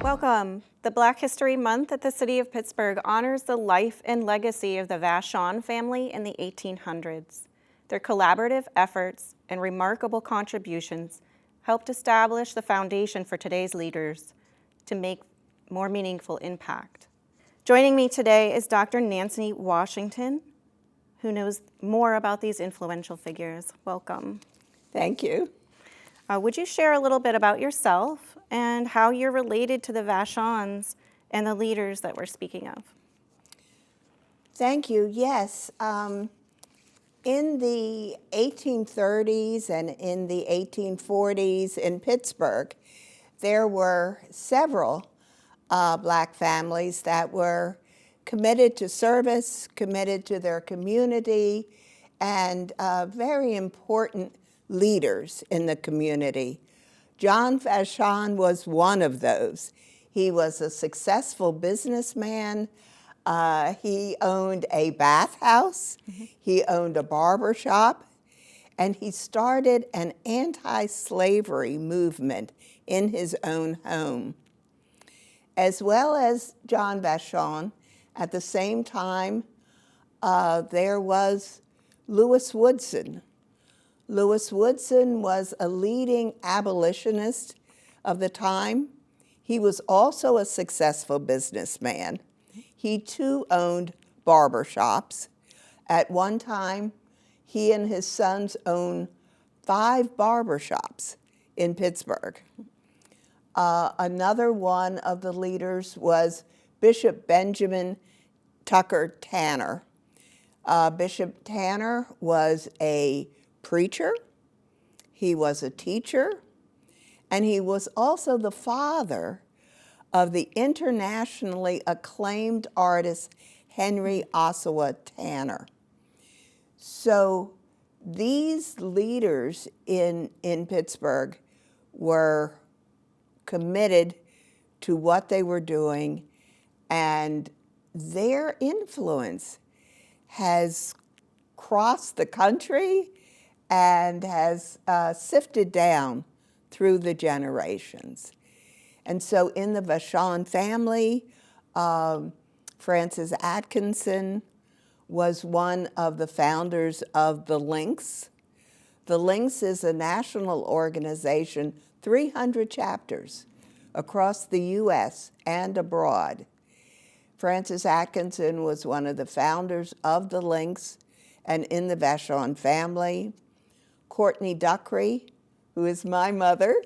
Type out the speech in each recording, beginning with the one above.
Welcome. The Black History Month at the City of Pittsburgh honors the life and legacy of the Vashon family in the 1800s. Their collaborative efforts and remarkable contributions helped establish the foundation for today's leaders to make more meaningful impact. Joining me today is Dr. Nancy Washington, who knows more about these influential figures. Welcome. Thank you. Would you share a little bit about yourself and how you're related to the Vashons and the leaders that we're speaking of? Thank you. Yes. In the 1830s and in the 1840s in Pittsburgh, there were several Black families that were committed to service, committed to their community, and very important leaders in the community. John Vashon was one of those. He was a successful businessman. He owned a bathhouse. He owned a barber shop. And he started an anti-slavery movement in his own home. As well as John Vashon, at the same time, there was Lewis Woodson. Lewis Woodson was a leading abolitionist of the time. He was also a successful businessman. He too owned barber shops. At one time, he and his sons owned 5 barber shops in Pittsburgh. Another one of the leaders was Bishop Benjamin Tucker Tanner. Bishop Tanner was a preacher, he was a teacher, and he was also the father of the internationally acclaimed artist Henry Ossawa Tanner. So these leaders in Pittsburgh were committed to what they were doing, and their influence has crossed the country and has sifted down through the generations. And so in the Vashon family, Francis Atkinson was one of the founders of the Links. The Links is a national organization, 300 chapters across the U.S. and abroad. Francis Atkinson was one of the founders of the Links and in the Vashon family. Courtney Duckrey, who is my mother,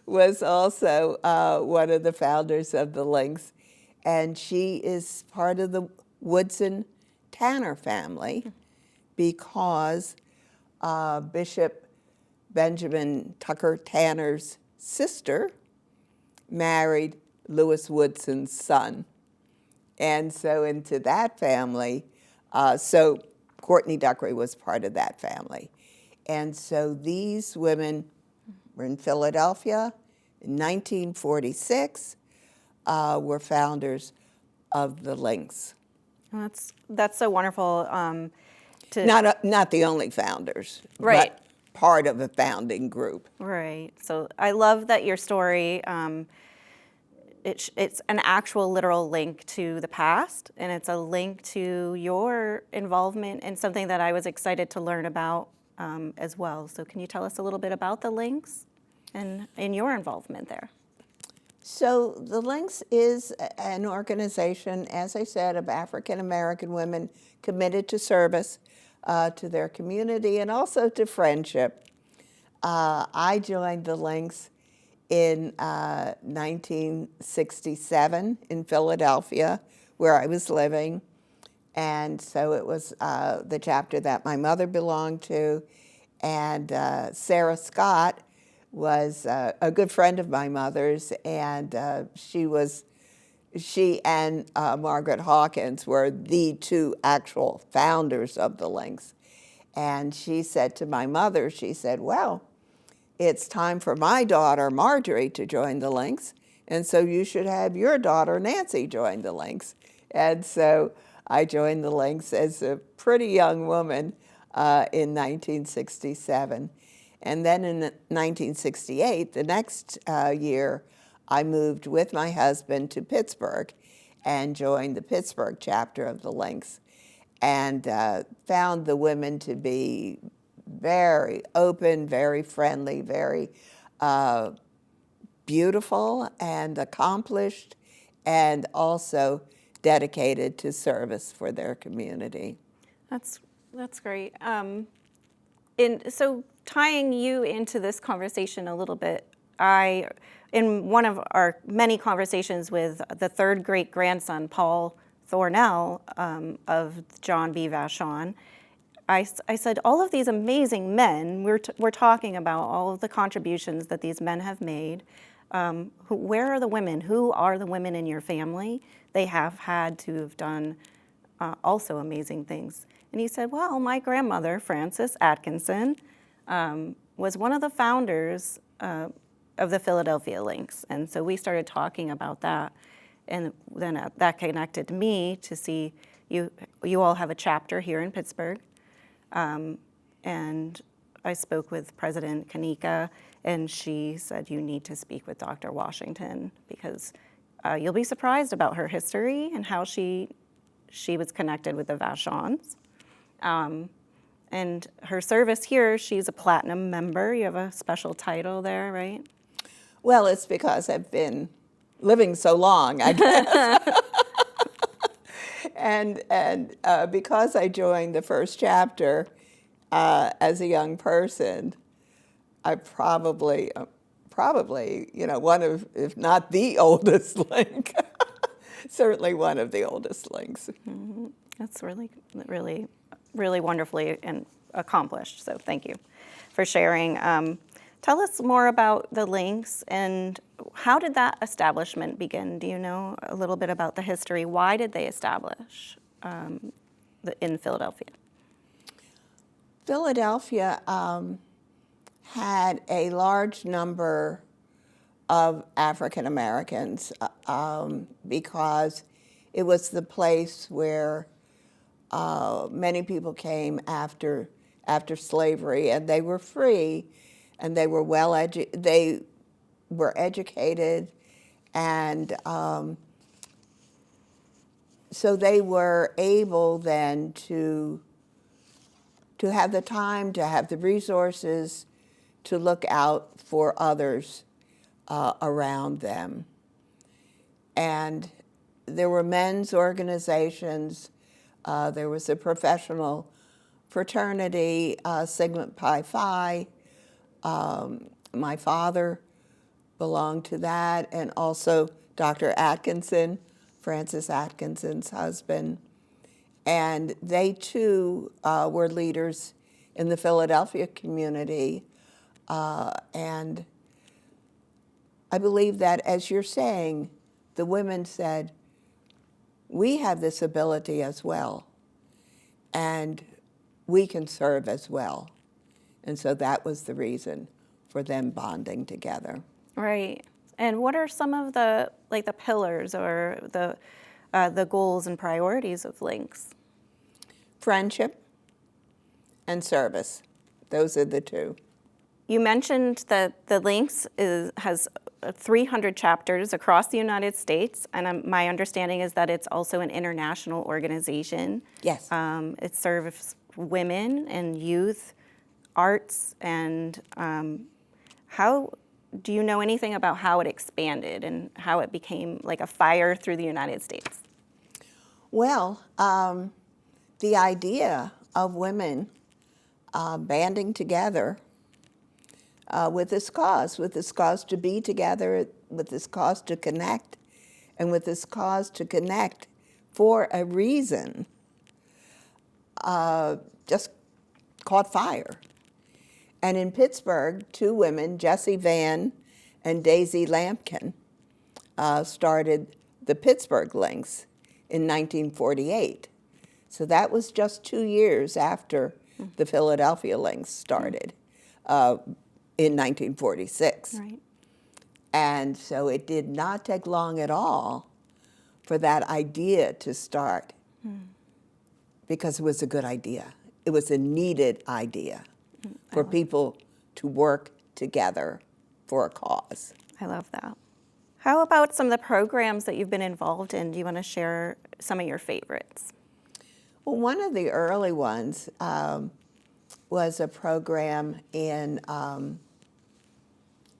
was also one of the founders of the Links, and she is part of the Woodson Tanner family because Bishop Benjamin Tucker Tanner's sister married Lewis Woodson's son. And so into that family, so Courtney Duckrey was part of that family. And so these women were in Philadelphia in 1946, were founders of the Links. That's so wonderful. Not the only founders, right, but part of a founding group. Right. So I love that your story, it's an actual literal link to the past, and it's a link to your involvement in something that I was excited to learn about as well. So can you tell us a little bit about the Links and your involvement there? So the Links is an organization, as I said, of African American women committed to service to their community and also to friendship. I joined the Links in 1967 in Philadelphia, where I was living. And so it was the chapter that my mother belonged to. And Sarah Scott was a good friend of my mother's, and she and Margaret Hawkins were the 2 actual founders of the Links. And she said to my mother, she said, well, it's time for my daughter, Marjorie, to join the Links, and so you should have your daughter, Nancy, join the Links. And so I joined the Links as a pretty young woman in 1967. And then in 1968, the next year, I moved with my husband to Pittsburgh and joined the Pittsburgh chapter of the Lynx, and found the women to be very open, very friendly, very beautiful and accomplished, and also dedicated to service for their community. That's great. So tying you into this conversation a little bit, in one of our many conversations with the third great grandson, Paul Thornell, of John B. Vashon, I said, all of these amazing men, we're talking about all of the contributions that these men have made. Where are the women? Who are the women in your family? They have had to have done also amazing things. And he said, well, my grandmother, Frances Atkinson, was one of the founders of the Philadelphia Lynx. And so we started talking about that. And then that connected me to see you all have a chapter here in Pittsburgh. And I spoke with President Kanika, and she said, you need to speak with Dr. Washington, because you'll be surprised about her history and how she was connected with the Vashons. And her service here, she's a platinum member. You have a special title there, right? Well, it's because I've been living so long, I guess. and because I joined the first chapter as a young person, I probably, one of, if not the oldest link, certainly one of the oldest links. Mm-hmm. That's really, really, really wonderfully and accomplished. So thank you for sharing. Tell us more about the Lynx, and how did that establishment begin? Do you know a little bit about the history? Why did they establish in Philadelphia? Philadelphia had a large number of African Americans because it was the place where many people came after slavery, and they were free, and they were they were educated, and so they were able then to have the time, to have the resources, to look out for others around them. And there were men's organizations. There was a professional fraternity, Sigma Pi Phi. My father belonged to that, and also Dr. Atkinson, Frances Atkinson's husband. And they too were leaders in the Philadelphia community. And I believe that, as you're saying, the women said, we have this ability as well, and we can serve as well. And so that was the reason for them bonding together. Right. And what are some of the pillars or the goals and priorities of Lynx? Friendship and service. Those are the two. You mentioned that the Lynx has 300 chapters across the United States, and my understanding is that it's also an international organization. Yes. It serves women and youth, arts, and how do you know anything about how it expanded and how it became like a fire through the United States? Well, the idea of women banding together with this cause to be together, with this cause to connect, and with this cause to connect for a reason, just caught fire. And in Pittsburgh, two women, Jessie Vann and Daisy Lampkin, started the Pittsburgh Lynx in 1948. So that was just 2 years after the Philadelphia Lynx started in 1946. Right. And so it did not take long at all for that idea to start, because it was a good idea. It was a needed idea for people to work together for a cause. I love that. How about some of the programs that you've been involved in? Do you want to share some of your favorites? Well, one of the early ones was a program in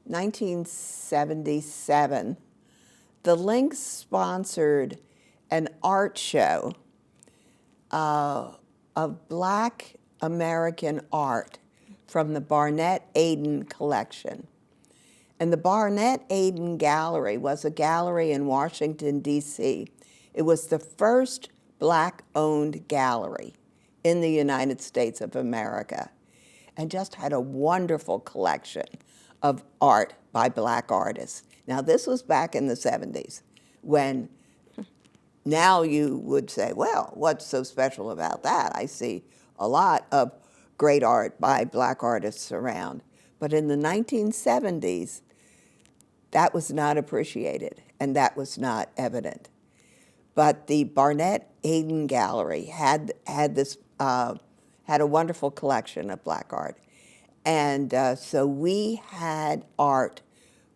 1977. The Lynx sponsored an art show of Black American art from the Barnett Aiden collection. And the Barnett Aiden Gallery was a gallery in Washington, D.C. It was the first Black-owned gallery in the United States of America, and just had a wonderful collection of art by Black artists. Now, this was back in the 70s, when now you would say, well, what's so special about that? I see a lot of great art by Black artists around. But in the 1970s, that was not appreciated, and that was not evident. But the Barnett Aiden Gallery had a wonderful collection of Black art. And so we had art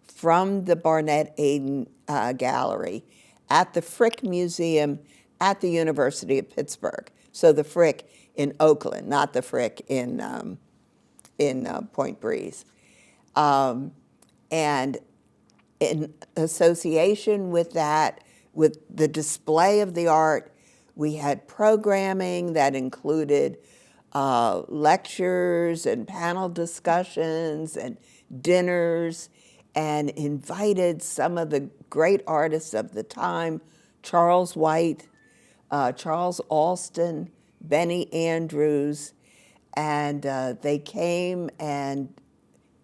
from the Barnett Aiden Gallery at the Frick Museum at the University of Pittsburgh. So the Frick in Oakland, not the Frick in Point Breeze. And in association with that, with the display of the art, we had programming that included lectures and panel discussions and dinners, and invited some of the great artists of the time, Charles White, Charles Alston, Benny Andrews, and they came, and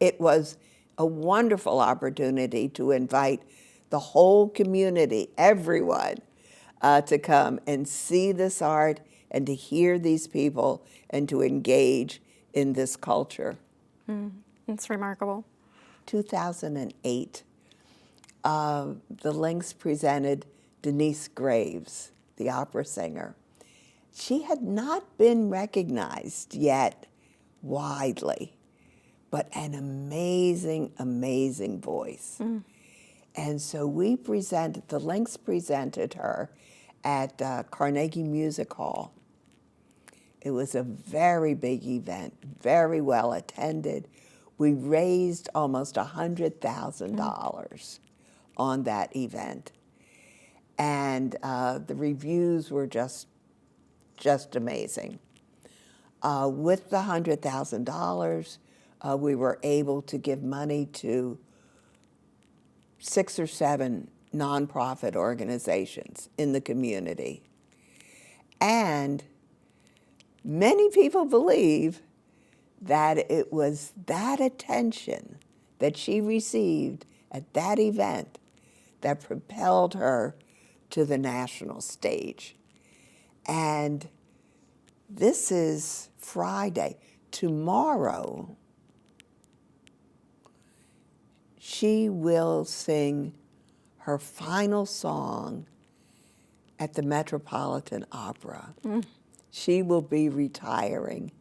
it was a wonderful opportunity to invite the whole community, everyone, to come and see this art and to hear these people and to engage in this culture. It's remarkable. 2008, the Lynx presented Denise Graves, the opera singer. She had not been recognized yet widely, but an amazing, amazing voice. And so the Lynx presented her at Carnegie Music Hall. It was a very big event, very well attended. We raised almost $100,000 on that event. And the reviews were just amazing. With the $100,000, we were able to give money to 6 or 7 nonprofit organizations in the community. And many people believe that it was that attention that she received at that event that propelled her to the national stage. And this is Friday. Tomorrow, she will sing her final song at the Metropolitan Opera. She will be retiring,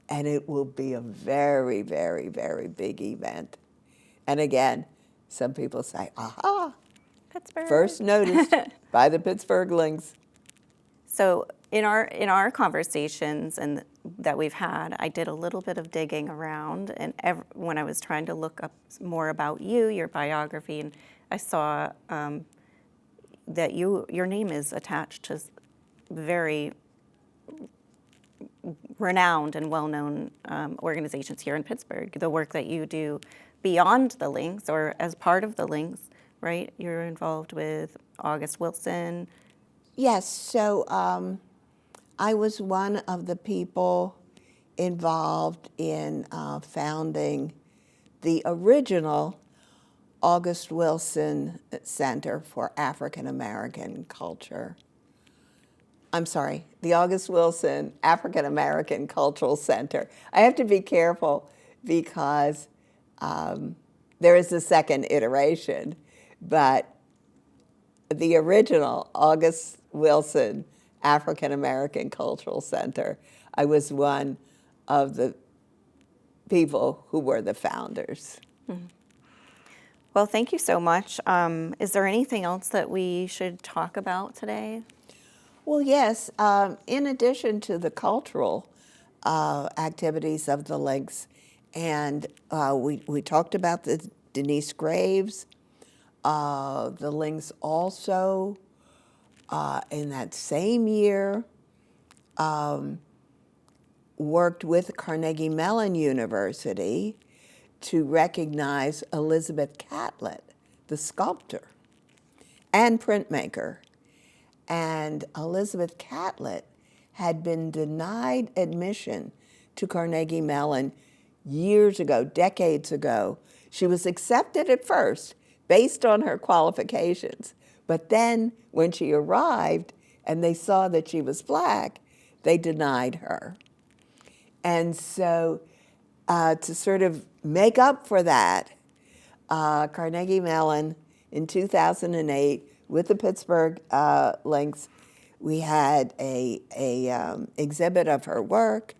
and it will be a very, very, very big event. And again, some people say, aha, Pittsburgh. first noticed by the Pittsburgh Lynx. So in our conversations and that we've had, I did a little bit of digging around, and when I was trying to look up more about you, your biography, and I saw that your name is attached to very renowned and well-known organizations here in Pittsburgh. The work that you do beyond the Lynx or as part of the Lynx, right? You're involved with August Wilson. Yes, so I was one of the people involved in founding the original August Wilson Center for African American Culture. I'm sorry, the August Wilson African American Cultural Center. I have to be careful because there is a second iteration, but the original August Wilson African American Cultural Center, I was one of the people who were the founders. Well, thank you so much. Is there anything else that we should talk about today? Well, yes, in addition to the cultural activities of the Links, and we talked about the Denise Graves, the Links also, in that same year, worked with Carnegie Mellon University to recognize Elizabeth Catlett, the sculptor and printmaker. And Elizabeth Catlett had been denied admission to Carnegie Mellon years ago, decades ago. She was accepted at first based on her qualifications, but then when she arrived and they saw that she was black, they denied her. And so to sort of make up for that, Carnegie Mellon in 2008 with the Pittsburgh Links, we had a exhibit of her work,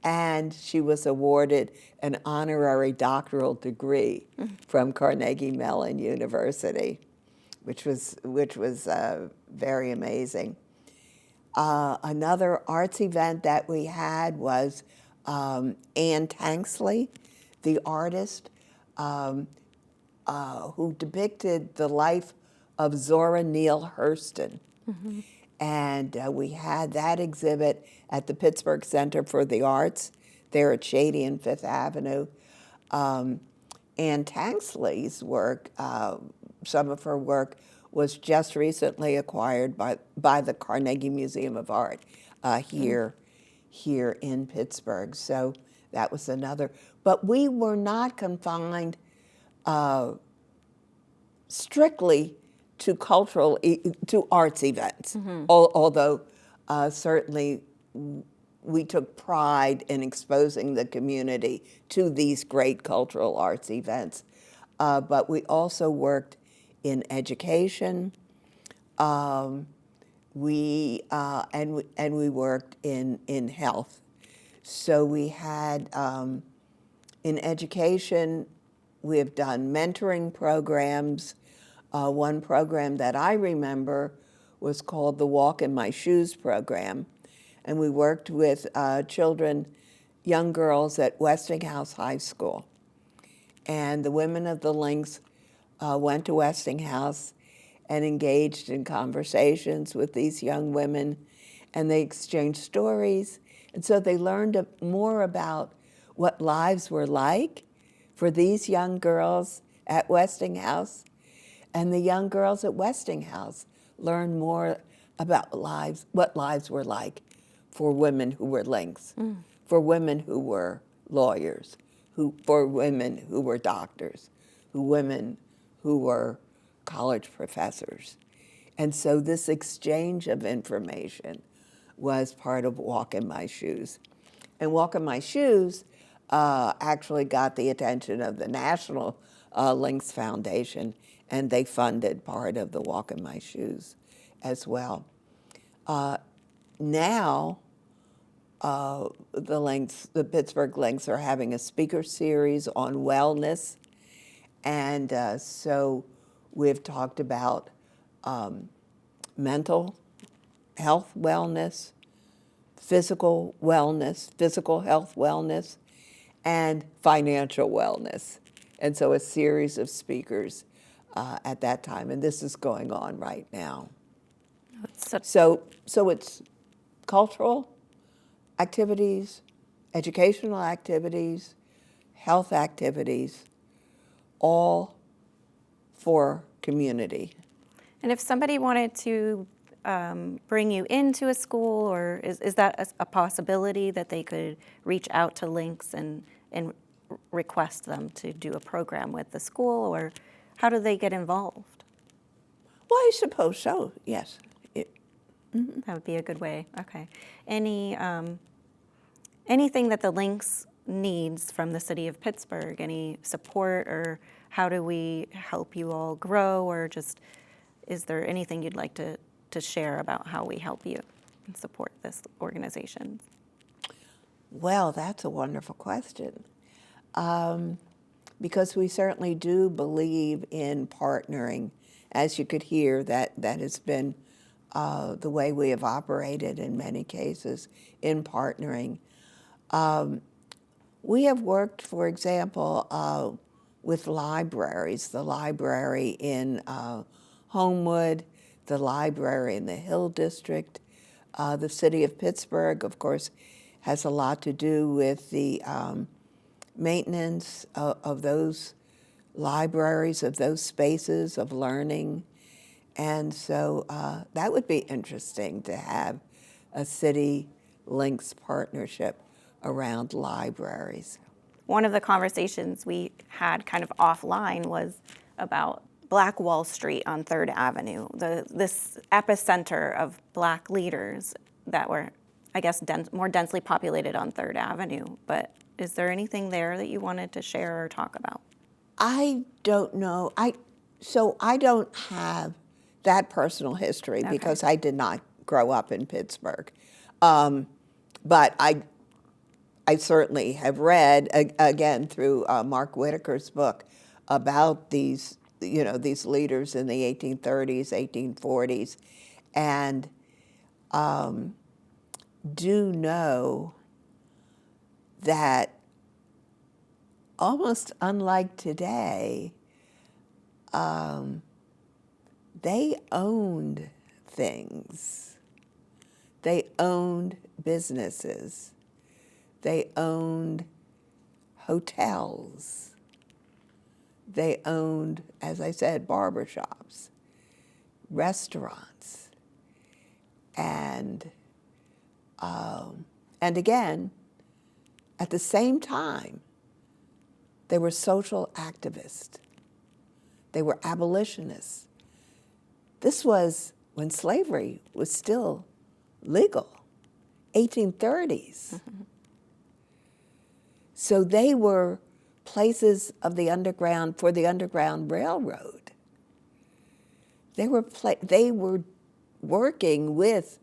and she was awarded an honorary doctoral degree from Carnegie Mellon University, which was very amazing. Another arts event that we had was Anne Tanksley, the artist who depicted the life of Zora Neale Hurston. Mm-hmm. And we had that exhibit at the Pittsburgh Center for the Arts there at Shady and Fifth Avenue. Anne Tanksley's work, some of her work, was just recently acquired by the Carnegie Museum of Art here in Pittsburgh. So that was another. But we were not confined strictly to to arts events, although certainly we took pride in exposing the community to these great cultural arts events. But we also worked in education. We worked in health. So we had in education, we have done mentoring programs. One program that I remember was called the Walk in My Shoes program. And we worked with children, young girls at Westinghouse High School. And the women of the Links went to Westinghouse and engaged in conversations with these young women, and they exchanged stories. And so they learned more about what lives were like for these young girls at Westinghouse. And the young girls at Westinghouse learned more about what lives were like for women who were Links, for women who were lawyers, for women who were doctors, women who were college professors. And so this exchange of information was part of Walk in My Shoes. And Walk in My Shoes actually got the attention of the National Links Foundation, and they funded part of the Walk in My Shoes as well. Now, the Pittsburgh Links are having a speaker series on wellness, and so we've talked about mental health wellness, physical health wellness, and financial wellness. And so a series of speakers at that time, and this is going on right now. So it's cultural activities, educational activities, health activities, all for community. And if somebody wanted to bring you into a school, or is that a possibility that they could reach out to Links and request them to do a program with the school, or how do they get involved? Well, I suppose so, yes. That would be a good way. Okay. Anything that the Links needs from the city of Pittsburgh, any support, or how do we help you all grow, or just is there anything you'd like to share about how we help you and support this organization? Well, that's a wonderful question. because we certainly do believe in partnering. As you could hear, that has been the way we have operated in many cases, in partnering. We have worked, for example, with libraries, the library in Homewood, the library in the Hill District. The city of Pittsburgh, of course, has a lot to do with the maintenance of those libraries, of those spaces of learning. And so that would be interesting to have a city links partnership around libraries. One of the conversations we had kind of offline was about Black Wall Street on 3rd Avenue, this epicenter of Black leaders that were, I guess, more densely populated on 3rd Avenue. But is there anything there that you wanted to share or talk about? I don't know. So I don't have that personal history because I did not grow up in Pittsburgh. But I certainly have read, again, through Mark Whitaker's book about these leaders in the 1830s, 1840s, and do know that almost unlike today, they owned things. They owned businesses. They owned hotels. They owned, as I said, barbershops, restaurants, and again, at the same time, they were social activists. They were abolitionists. This was when slavery was still legal, 1830s. Mm-hmm. So they were places of the underground for the Underground Railroad. They were working with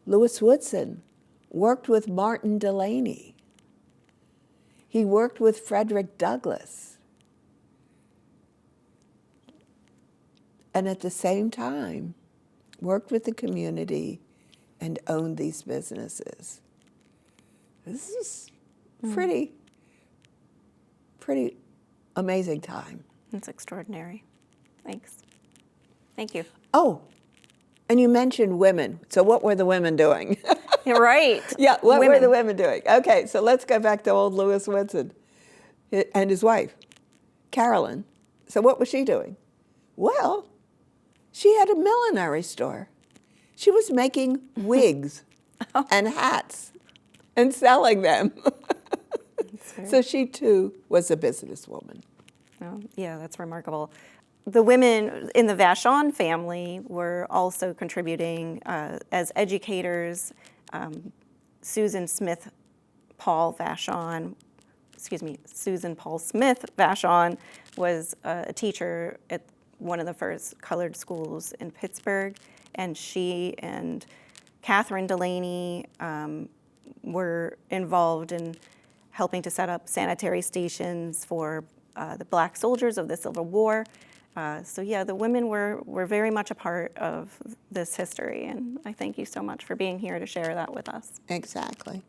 Lewis Woodson, worked with Martin Delany. He worked with Frederick Douglass. And at the same time, worked with the community and owned these businesses. This is pretty amazing time. It's extraordinary. Thanks. Thank you. Oh, and you mentioned women. So what were the women doing? You're right. Yeah, what were the women doing? Okay, so let's go back to old Lewis Woodson and his wife, Carolyn. So what was she doing? Well, she had a millinery store. She was making wigs and hats and selling them. So she, too, was a businesswoman. Oh, yeah, that's remarkable. The women in the Vashon family were also contributing as educators. Susan Paul Smith Vashon was a teacher at one of the first colored schools in Pittsburgh, and she and Catherine Delany were involved in helping to set up sanitary stations for the Black soldiers of the Civil War. So yeah, the women were very much a part of this history, and I thank you so much for being here to share that with us. Exactly.